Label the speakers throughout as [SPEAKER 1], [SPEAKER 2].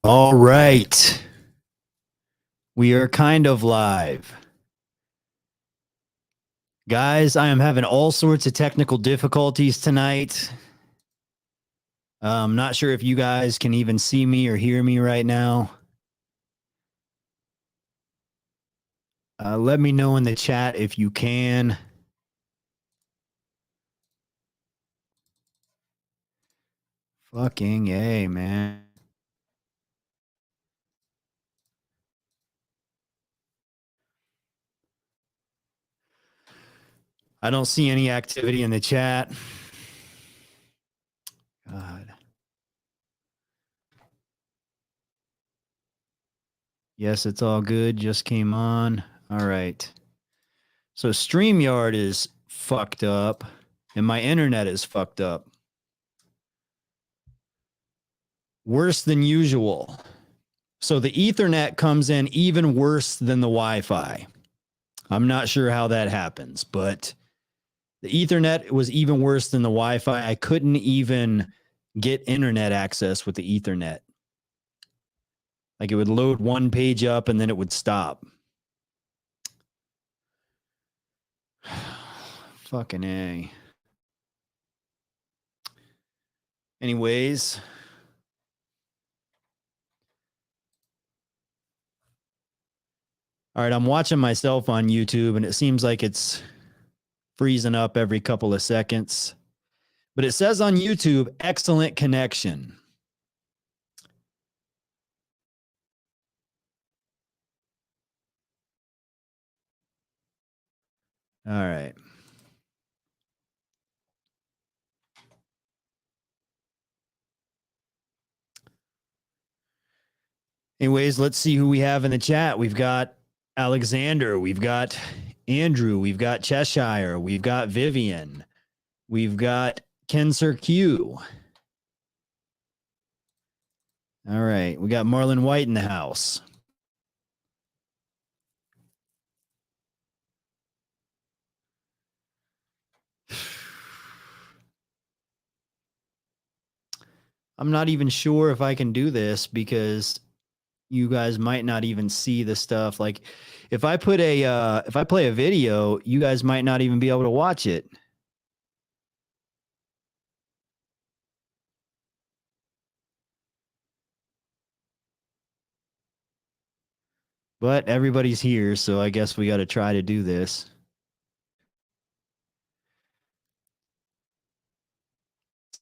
[SPEAKER 1] All right. We are kind of live. Guys, I am having all sorts of technical difficulties tonight. I'm not sure if you guys can even see me or hear me right now. Let me know in the chat if you can. Fucking A, man. I don't see any activity in the chat. God. Yes, it's all good. Just came on. All right. So StreamYard is fucked up and my internet is fucked up. Worse than usual. So the Ethernet comes in even worse than the Wi-Fi. I'm not sure how that happens, but the Ethernet was even worse than the Wi-Fi. I couldn't even get internet access with the Ethernet. Like it would load one page up and then it would stop. Fucking A. Anyways. All right, I'm watching myself on YouTube and it seems like it's freezing up every couple of seconds. But it says on YouTube, excellent connection. All right. Anyways, let's see who we have in the chat. We've got Alexander, we've got Andrew, we've got Cheshire, we've got Vivian, we've got Ken Sir Q. All right, we got Marlon White in the house. I'm not even sure if I can do this because you guys might not even see the stuff. Like if I play a video, you guys might not even be able to watch it. But everybody's here, so I guess we got to try to do this.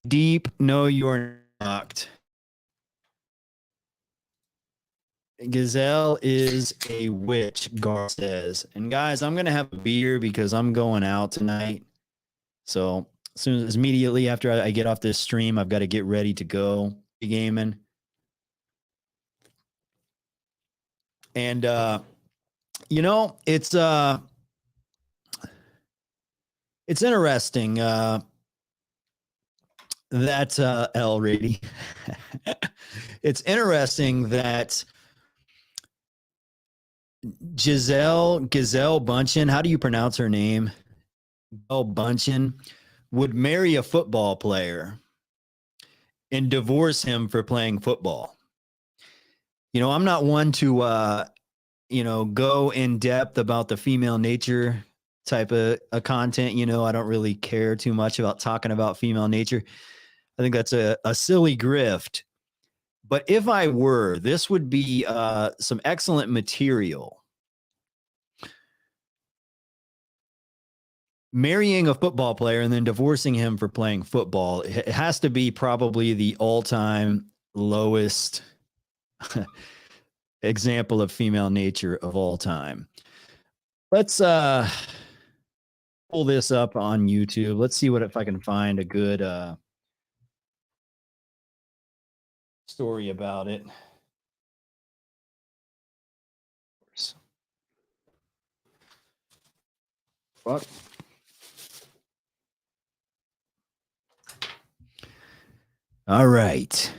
[SPEAKER 1] Deep, no, you're not. Gazelle is a witch, Gar says. And guys, I'm gonna have a beer because I'm going out tonight. So as soon as immediately after I get off this stream, I've got to get ready to go gaming. And you know, it's interesting that L Rady. It's interesting that Gazelle Bunchen, how do you pronounce her name? Giselle Bunchen would marry a football player and divorce him for playing football. You know, I'm not one to go in depth about the female nature type of content. You know, I don't really care too much about talking about female nature. I think that's a silly grift. But if I were, this would be some excellent material. Marrying a football player and then divorcing him for playing football, it has to be probably the all-time lowest example of female nature of all time. Let's pull this up on YouTube. Let's see what if I can find a good story about it. Fuck. All right.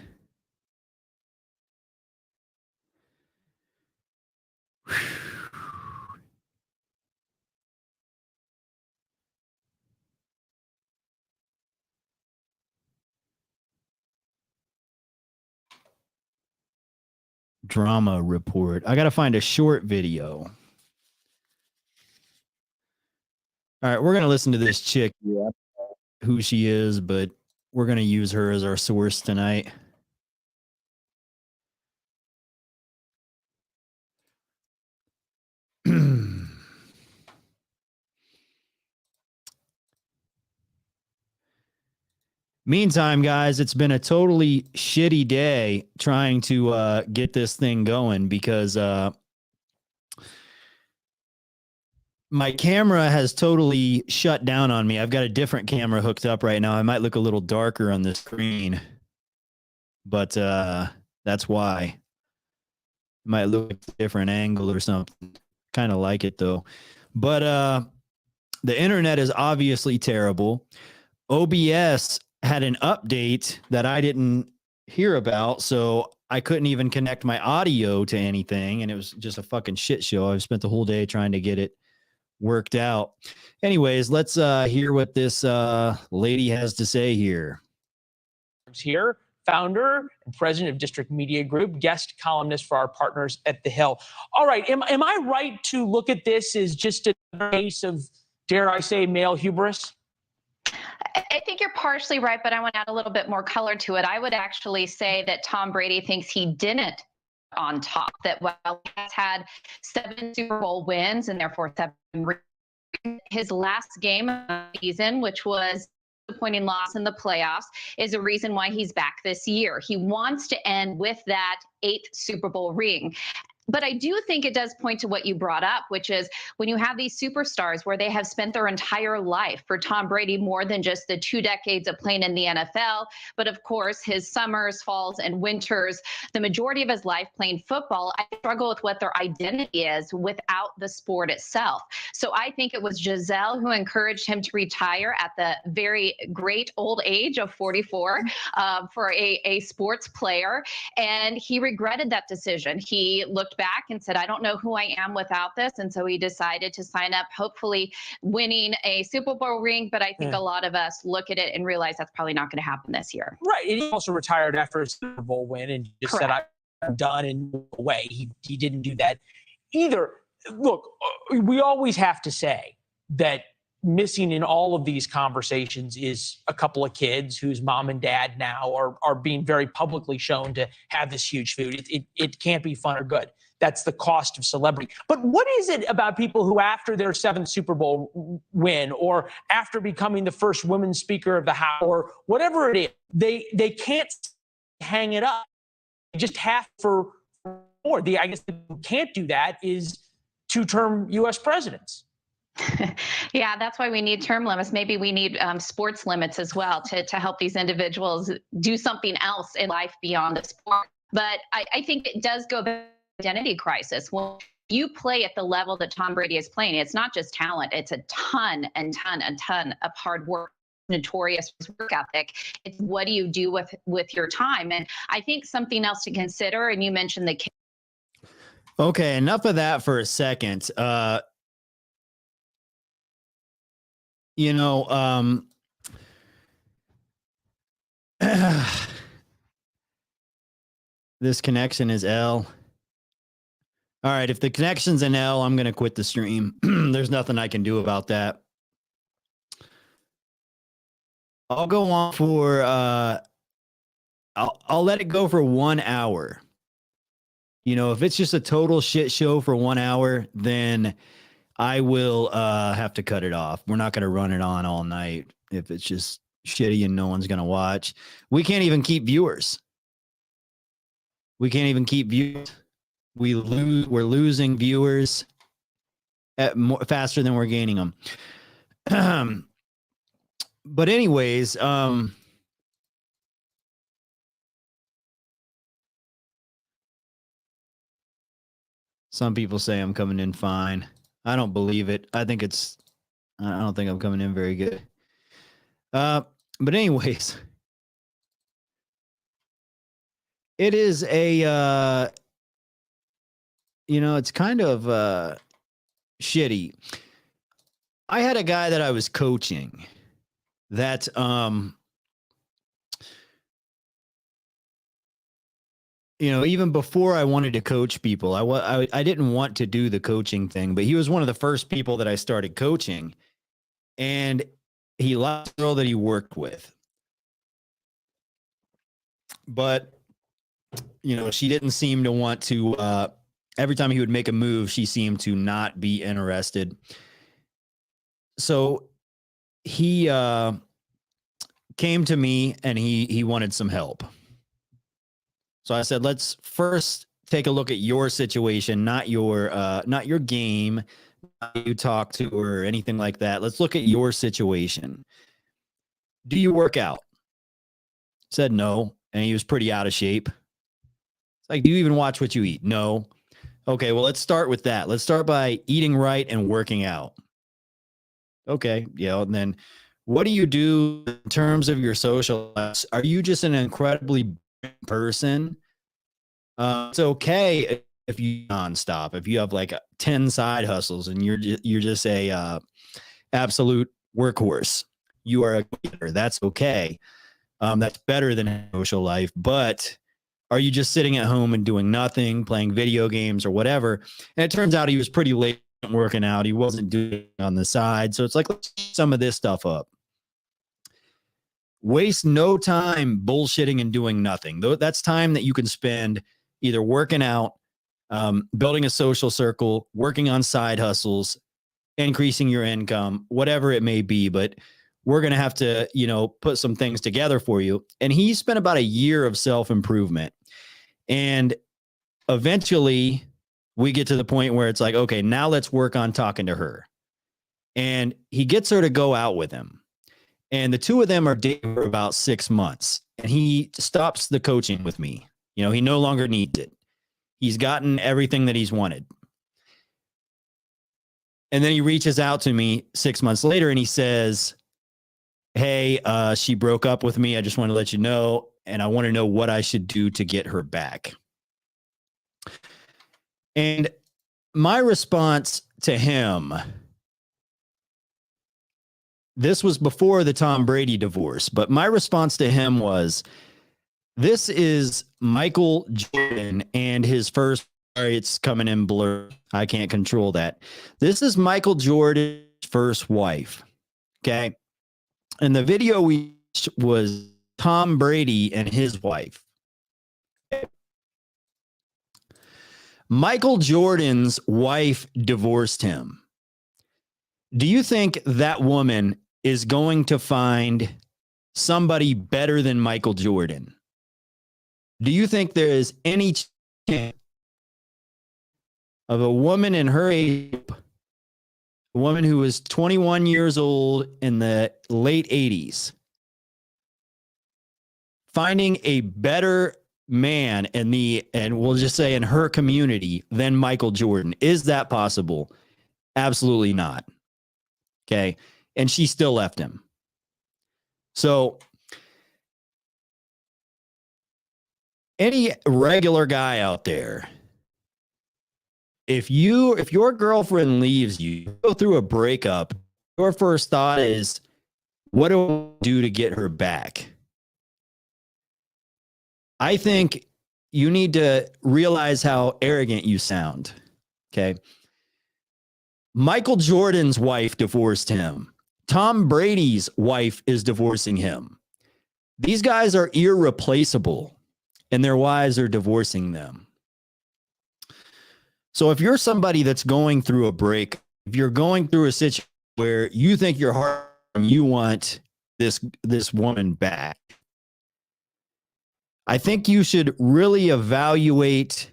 [SPEAKER 1] drama report. I got to find a short video. All right, we're going to listen to this chick, who she is, but we're going to use her as our source tonight. Meantime, guys, it's been a totally shitty day trying to get this thing going because my camera has totally shut down on me. I've got a different camera hooked up right now. I might look a little darker on the screen, but that's why. It might look like a different angle or something. Kind of like it though. But the internet is obviously terrible. OBS had an update that I didn't hear about, so I couldn't even connect my audio to anything, and it was just a fucking shit show. I've spent the whole day trying to get it worked out. Anyways, let's hear what this lady has to say here.
[SPEAKER 2] Here, founder and president of District Media Group, guest columnist for our partners at The Hill. All right, am I right to look at this as just a case of, dare I say, male hubris?
[SPEAKER 3] I think you're partially right, but I want to add a little bit more color to it. I would actually say that Tom Brady thinks he didn't on top, that while he has had 7 Super Bowl wins and therefore 7 his last game of the season, which was a disappointing loss in the playoffs, is a reason why he's back this year. He wants to end with that 8th Super Bowl ring. But I do think it does point to what you brought up, which is when you have these superstars where they have spent their entire life, for Tom Brady, more than just the 2 decades of playing in the NFL, but of course his summers, falls, and winters, the majority of his life playing football. I struggle with what their identity is without the sport itself. So I think it was Giselle who encouraged him to retire at the very great old age of 44 for a sports player. And he regretted that decision. He looked back and said, I don't know who I am without this. And so he decided to sign up, hopefully winning a Super Bowl ring. But I think a lot of us look at it and realize that's probably not going to happen this year.
[SPEAKER 2] Right. And he also retired after a Super Bowl win and just said, I'm done and moved away. He didn't do that either. Look, we always have to say that missing in all of these conversations is a couple of kids whose mom and dad now are being very publicly shown to have this huge food. It can't be fun or good. That's the cost of celebrity. But what is it about people who, after their 7th Super Bowl win, or after becoming the first women's Speaker of the House, or whatever it is, they can't hang it up? They just have for more. I guess who can't do that is 2-term U.S. presidents.
[SPEAKER 3] Yeah, that's why we need term limits. Maybe we need sports limits as well to help these individuals do something else in life beyond the sport. But I think it does go back to identity crisis. When you play at the level that Tom Brady is playing, it's not just talent, it's a ton of hard work, notorious work ethic. It's what do you do with your time? And I think something else to consider, and you mentioned the kids.
[SPEAKER 1] Okay, enough of that for a second. This connection is L. All right, if the connection's an L, I'm going to quit the stream. There's nothing I can do about that. I'll go on for I'll let it go for 1 hour. If it's just a total shit show for 1 hour, then I will have to cut it off. We're not going to run it on all night if it's just shitty and no one's going to watch. We can't even keep viewers. We're losing viewers faster than we're gaining them. But anyways, some people say I'm coming in fine. I don't believe it. I don't think I'm coming in very good. But anyways, it is a, it's kind of shitty. I had a guy that I was coaching that even before I wanted to coach people, I didn't want to do the coaching thing, but he was one of the first people that I started coaching, and he liked the girl that he worked with. But, she didn't seem to want to, every time he would make a move, she seemed to not be interested. So he came to me and he wanted some help. So I said, let's first take a look at your situation, not your game, not you talk to or anything like that. Let's look at your situation. Do you work out? Said no. And he was pretty out of shape. It's like, do you even watch what you eat? No. Okay, well, let's start with that. Let's start by eating right and working out. Okay, yeah. And then what do you do in terms of your social life? Are you just an incredibly person? It's okay if you nonstop, if you have like 10 side hustles and you're just a absolute workhorse. You are a leader. That's okay. That's better than a social life. But are you just sitting at home and doing nothing, playing video games or whatever? And it turns out he was pretty late working out. He wasn't doing it on the side. So it's like, let's keep some of this stuff up. Waste no time bullshitting and doing nothing. That's time that you can spend either working out, building a social circle, working on side hustles, increasing your income, whatever it may be. But we're going to have to, put some things together for you. And he spent about a year of self-improvement. And eventually we get to the point where it's like, okay, now let's work on talking to her. And he gets her to go out with him. And the two of them are dating for about 6 months. And he stops the coaching with me. He no longer needs it. He's gotten everything that he's wanted. And then he reaches out to me 6 months later and he says, hey, she broke up with me. I just want to let you know. And I want to know what I should do to get her back. And my response to him, this was before the Tom Brady divorce, but my response to him was, this is Michael Jordan and his first, sorry, it's coming in blur. I can't control that. This is Michael Jordan's first wife. Okay. And the video we watched was Tom Brady and his wife. Michael Jordan's wife divorced him. Do you think that woman is going to find somebody better than Michael Jordan? Do you think there is any chance of a woman in her age, a woman who was 21 years old in the late 80s, finding a better man and we'll just say in her community than Michael Jordan? Is that possible? Absolutely not. Okay. And she still left him. So any regular guy out there, if your girlfriend leaves you, go through a breakup, your first thought is, what do I do to get her back? I think you need to realize how arrogant you sound. Okay. Michael Jordan's wife divorced him. Tom Brady's wife is divorcing him. These guys are irreplaceable, and their wives are divorcing them. So if you're somebody that's going through a break, if you're going through a situation where you think your heart, you want this woman back, I think you should really evaluate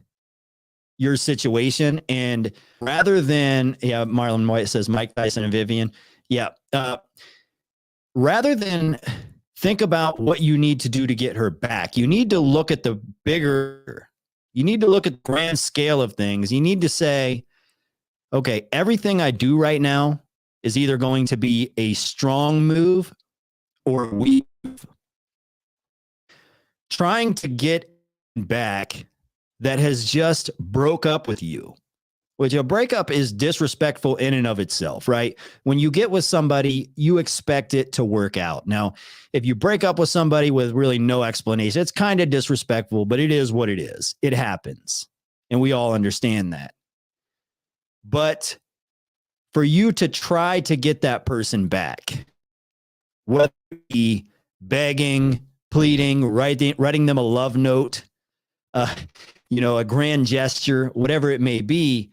[SPEAKER 1] your situation. And rather than, Marlon White says Mike Tyson and Vivian. Yeah. Rather than think about what you need to do to get her back, you need to look at the grand scale of things. You need to say, okay, everything I do right now is either going to be a strong move or a weak move. Trying to get back that has just broke up with you, which a breakup is disrespectful in and of itself, right? When you get with somebody, you expect it to work out. Now, if you break up with somebody with really no explanation, it's kind of disrespectful, but it is what it is. It happens. And we all understand that. But for you to try to get that person back, whether it be begging, pleading, writing them a love note, a grand gesture, whatever it may be,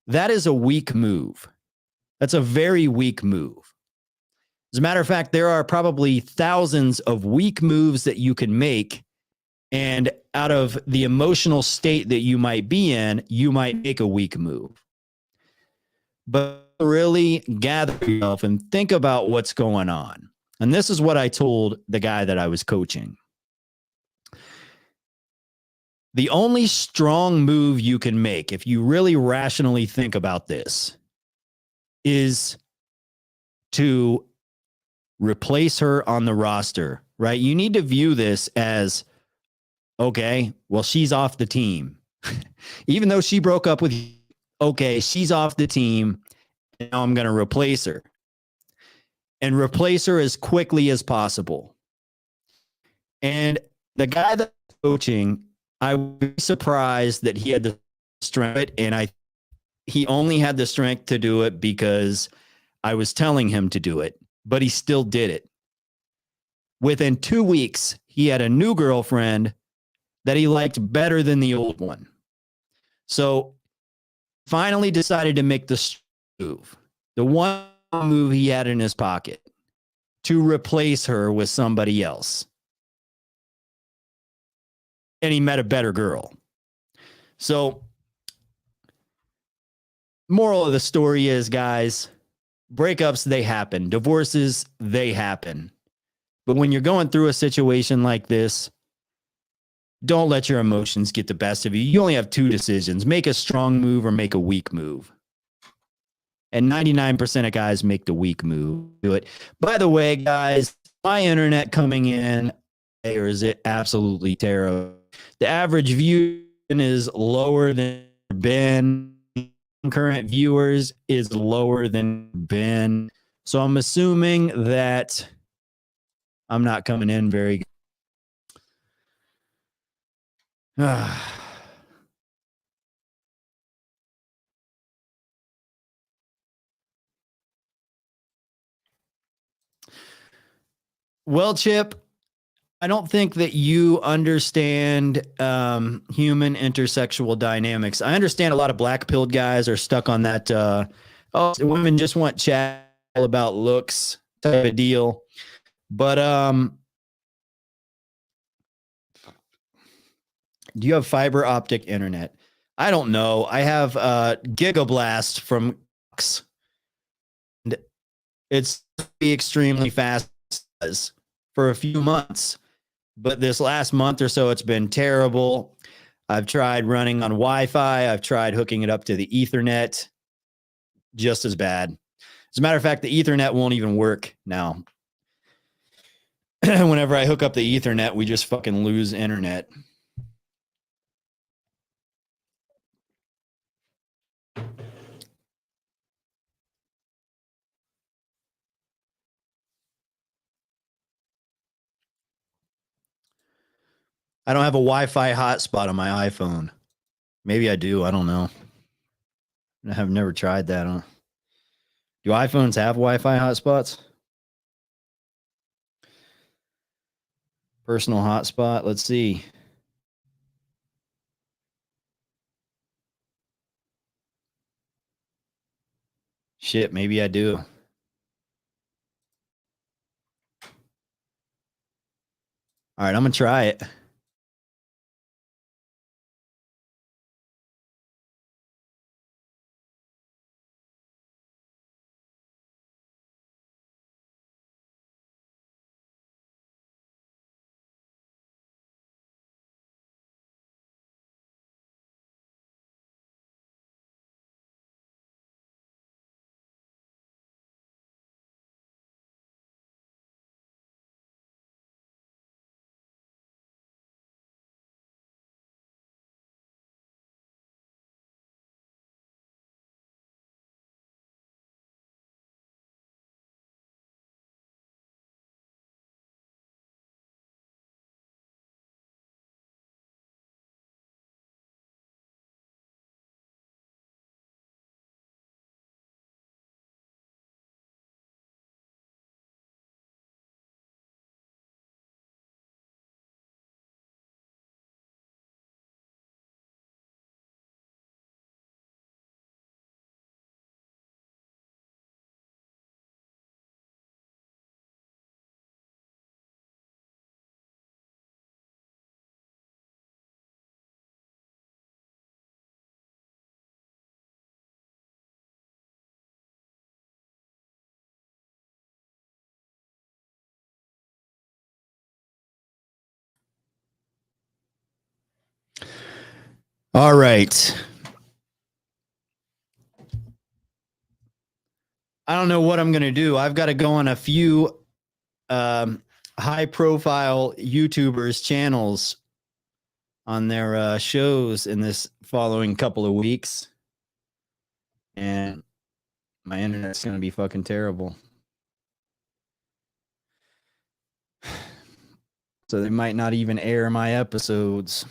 [SPEAKER 1] that is a weak move. That's a very weak move. As a matter of fact, there are probably thousands of weak moves that you can make. And out of the emotional state that you might be in, you might make a weak move. But really gather yourself and think about what's going on. And this is what I told the guy that I was coaching. The only strong move you can make, if you really rationally think about this, is to replace her on the roster, right? You need to view this as, okay, well, she's off the team. Even though she broke up with you, okay, she's off the team. Now I'm going to replace her. And replace her as quickly as possible. And the guy that's coaching, I was surprised that he had the strength, and he only had the strength to do it because I was telling him to do it, but he still did it. Within 2 weeks, he had a new girlfriend that he liked better than the old one. So finally decided to make the move, the one move he had in his pocket, to replace her with somebody else. And he met a better girl. So moral of the story is, guys, breakups, they happen. Divorces, they happen. But when you're going through a situation like this, don't let your emotions get the best of you. You only have two decisions: make a strong move or make a weak move. And 99% of guys make the weak move. Do it. By the way, guys, my internet coming in, or is it absolutely terrible? The average view is lower than been. Current viewers is lower than been. So I'm assuming that I'm not coming in very good. Well, Chip, I don't think that you understand human intersexual dynamics. I understand a lot of black-pilled guys are stuck on that, women just want chat about looks type of deal. But do you have fiber optic internet? I don't know. I have Gigablast from Cox, and it's extremely fast for a few months. But this last month or so, it's been terrible. I've tried running on Wi-Fi. I've tried hooking it up to the Ethernet. Just as bad. As a matter of fact, the Ethernet won't even work now. Whenever I hook up the Ethernet, we just fucking lose internet. I don't have a Wi-Fi hotspot on my iPhone. Maybe I do. I don't know. I have never tried that. Huh? Do iPhones have Wi-Fi hotspots? Personal hotspot. Let's see. Shit, maybe I do. All right, I'm going to try it. All right. I don't know what I'm going to do. I've got to go on a few high profile YouTubers channels on their shows in this following couple of weeks. And my internet's going to be fucking terrible. So they might not even air my episodes.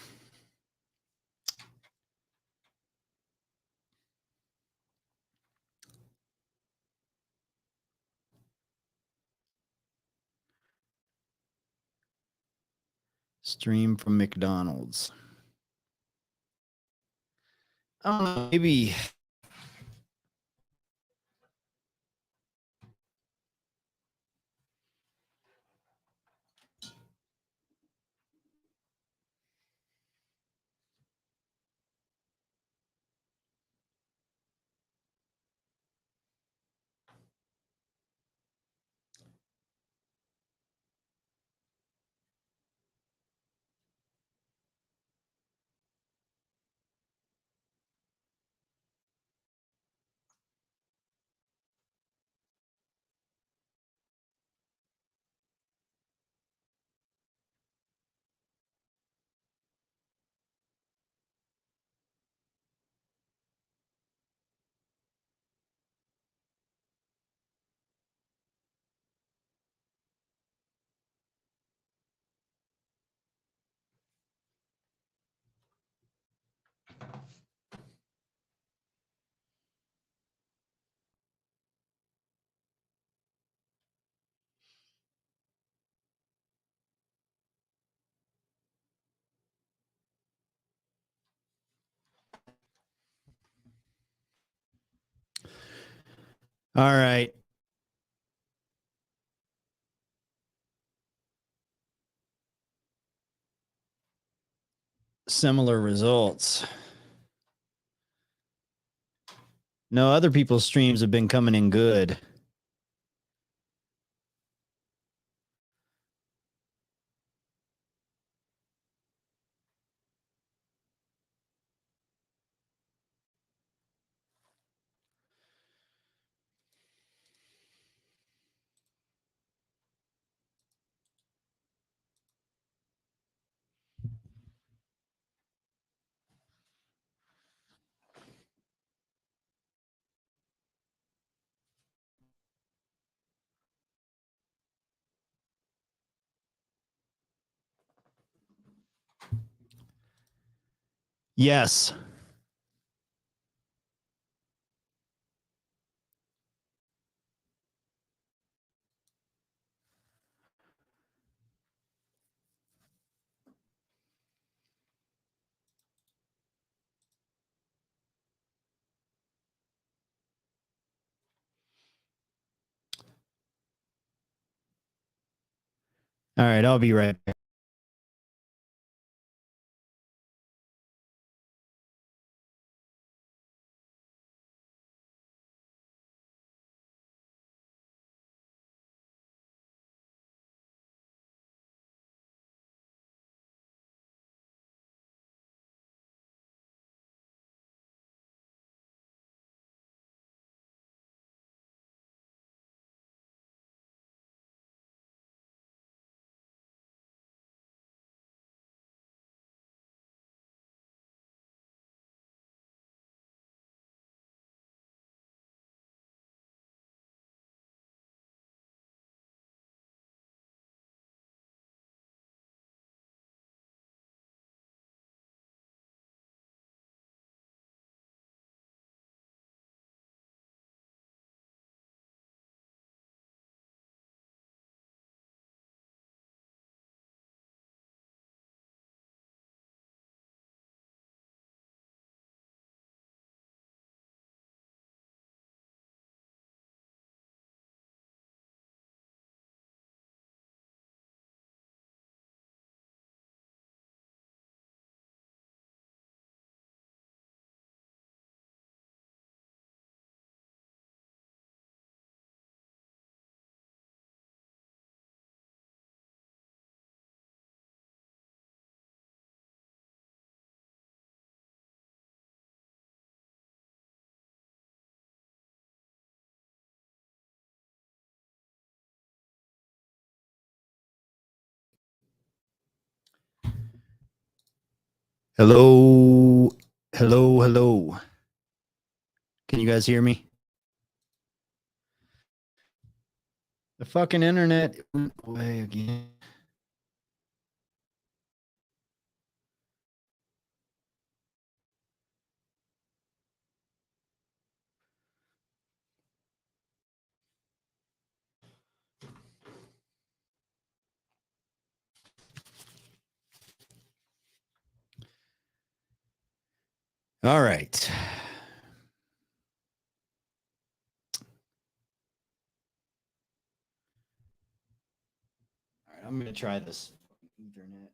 [SPEAKER 1] Stream from McDonald's. I don't know, maybe. All right. Similar results. No, other people's streams have been coming in good. Yes. All right, I'll be right back. Hello. Hello. Hello. Can you guys hear me? The fucking internet went away again. All right. All right, I'm going to try this Ethernet.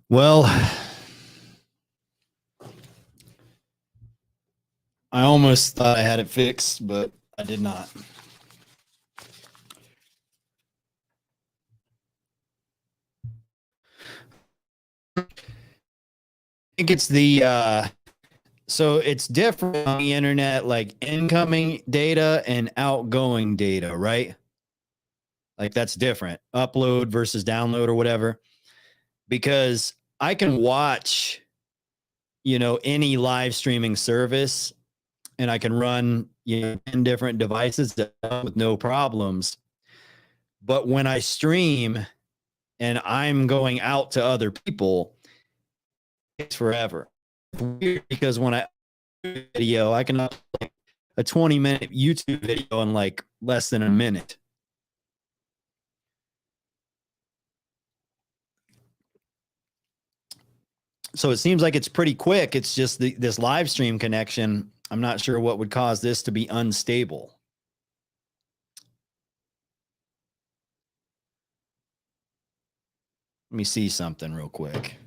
[SPEAKER 1] Well, I almost thought I had it fixed, but I did not. I think it's the so it's different on the internet, like incoming data and outgoing data, right? Like that's different. Upload versus download or whatever. Because I can watch, any live streaming service and I can run, 10 different devices with no problems. But when I stream and I'm going out to other people, it's forever. It's weird because when I video, I can upload a 20-minute YouTube video in like less than a minute. So it seems like it's pretty quick. It's just this live stream connection. I'm not sure what would cause this to be unstable. Let me see something real quick.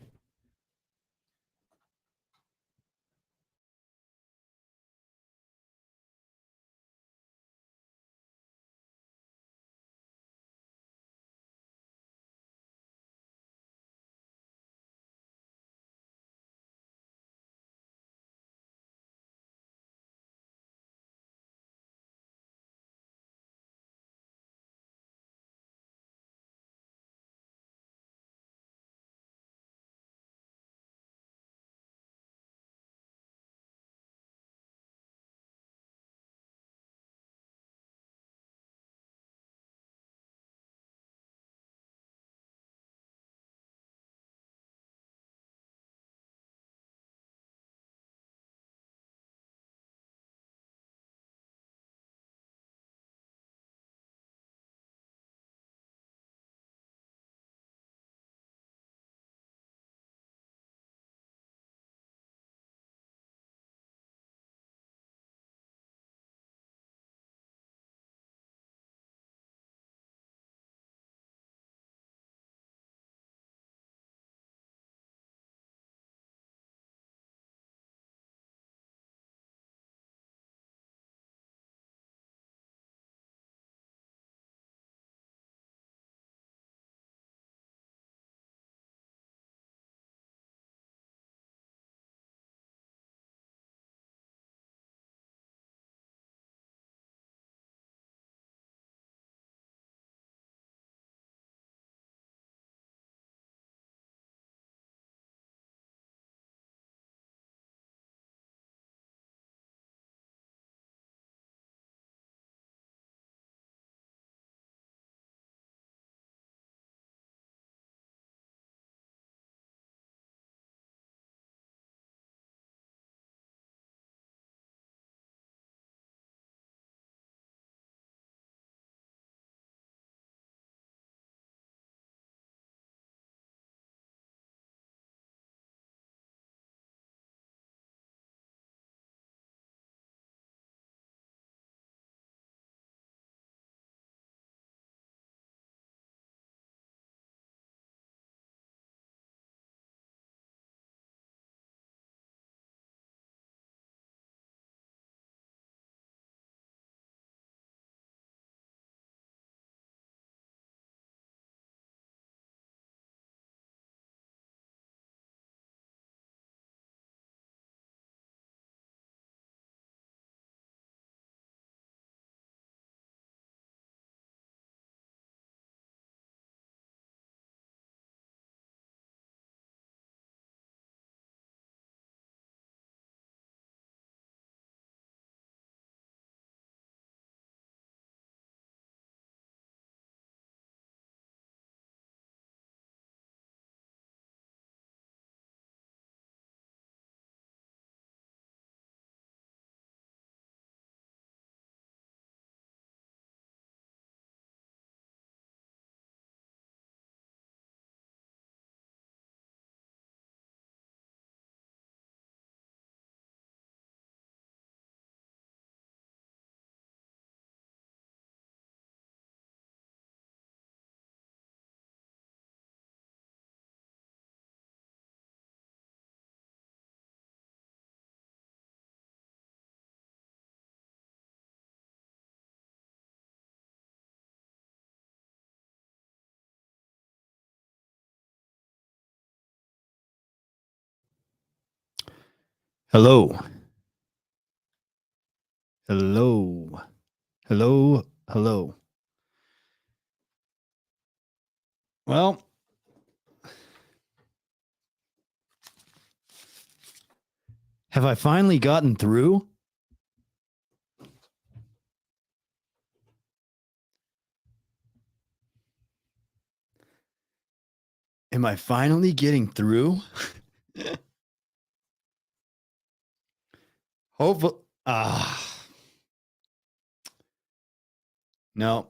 [SPEAKER 1] Hello. Hello. Hello. Hello. Well, have I finally gotten through? Am I finally getting through? Hopefully. No.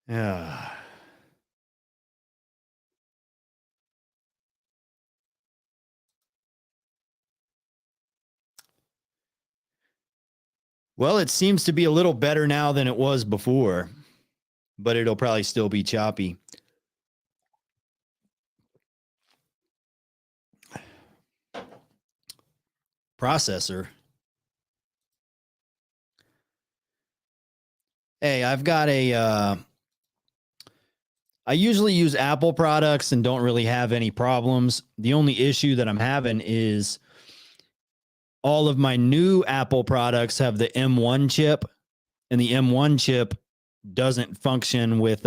[SPEAKER 1] Yeah. Well, it seems to be a little better now than it was before, but it'll probably still be choppy. Processor. Hey, I've got I usually use Apple products and don't really have any problems. The only issue that I'm having is all of my new Apple products have the M1 chip, and the M1 chip doesn't function with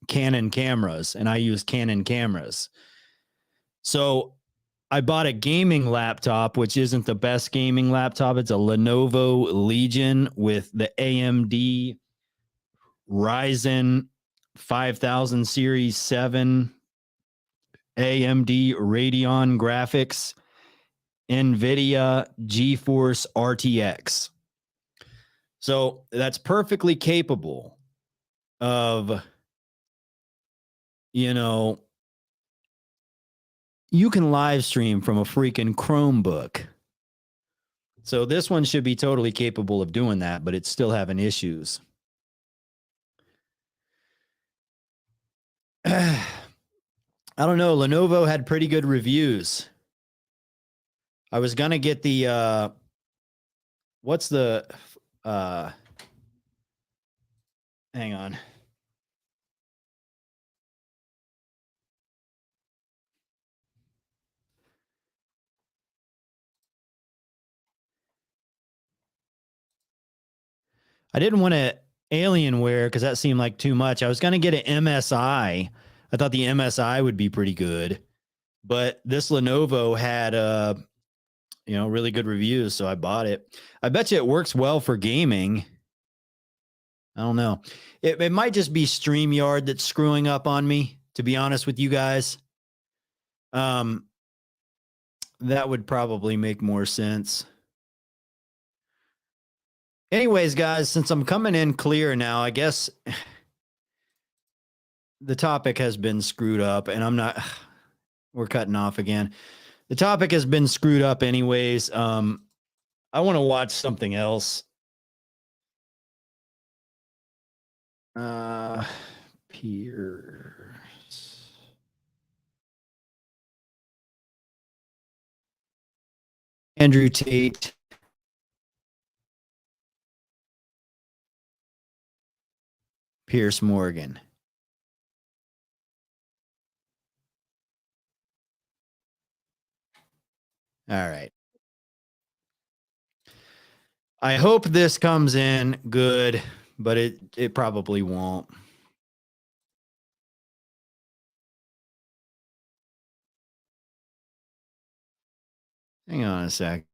[SPEAKER 1] Canon cameras, and I use Canon cameras. So I bought a gaming laptop, which isn't the best gaming laptop. It's a Lenovo Legion with the AMD Ryzen 5000 Series 7 AMD Radeon graphics, NVIDIA GeForce RTX. So that's perfectly capable of, you can live stream from a freaking Chromebook. So this one should be totally capable of doing that, but it's still having issues. I don't know. Lenovo had pretty good reviews. I was going to get the, what's the, hang on. I didn't want to Alienware because that seemed like too much. I was going to get an MSI. I thought the MSI would be pretty good, but this Lenovo had, really good reviews. So I bought it. I bet you it works well for gaming. I don't know. It might just be StreamYard that's screwing up on me, to be honest with you guys. That would probably make more sense. Anyways, guys, since I'm coming in clear now, I guess the topic has been screwed up, and we're cutting off again. The topic has been screwed up anyways. I want to watch something else. Pierce. Andrew Tate. Pierce Morgan. All right. I hope this comes in good, but it probably won't. Hang on a sec.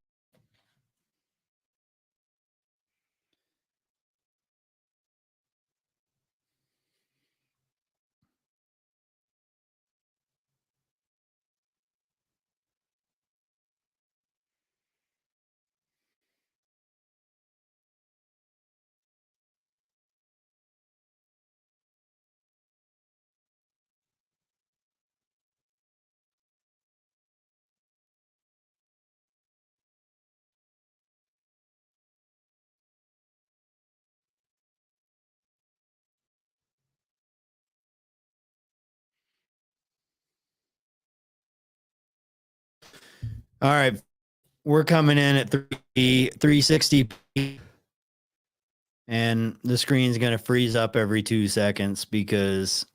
[SPEAKER 1] All right. we're coming in at 360, and the screen's going to freeze up every 2 seconds because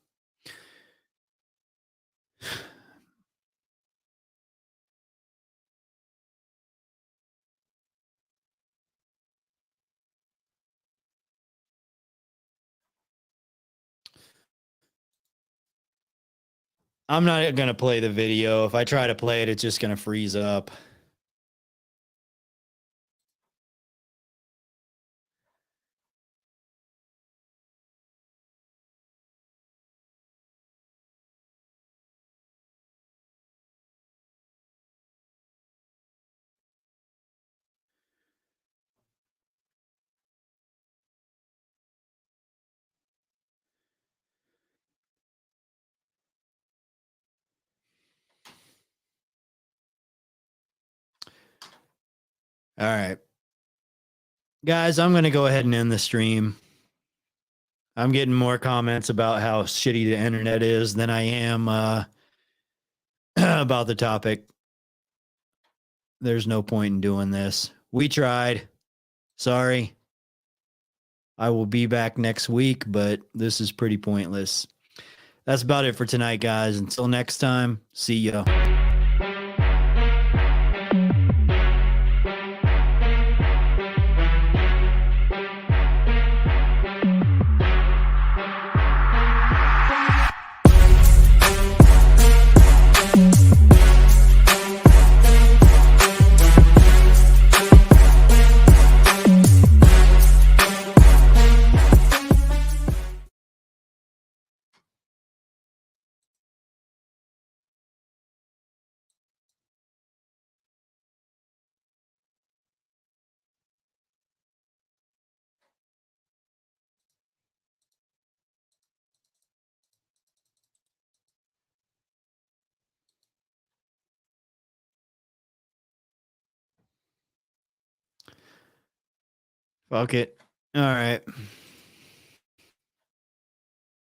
[SPEAKER 1] I'm not going to play the video. If I try to play it, it's just going to freeze up. All right. Guys, I'm going to go ahead and end the stream. I'm getting more comments about how shitty the internet is than I am about the topic. There's no point in doing this. We tried. Sorry. I will be back next week, but this is pretty pointless. That's about it for tonight, guys. Until next time, see ya. Fuck it. All right.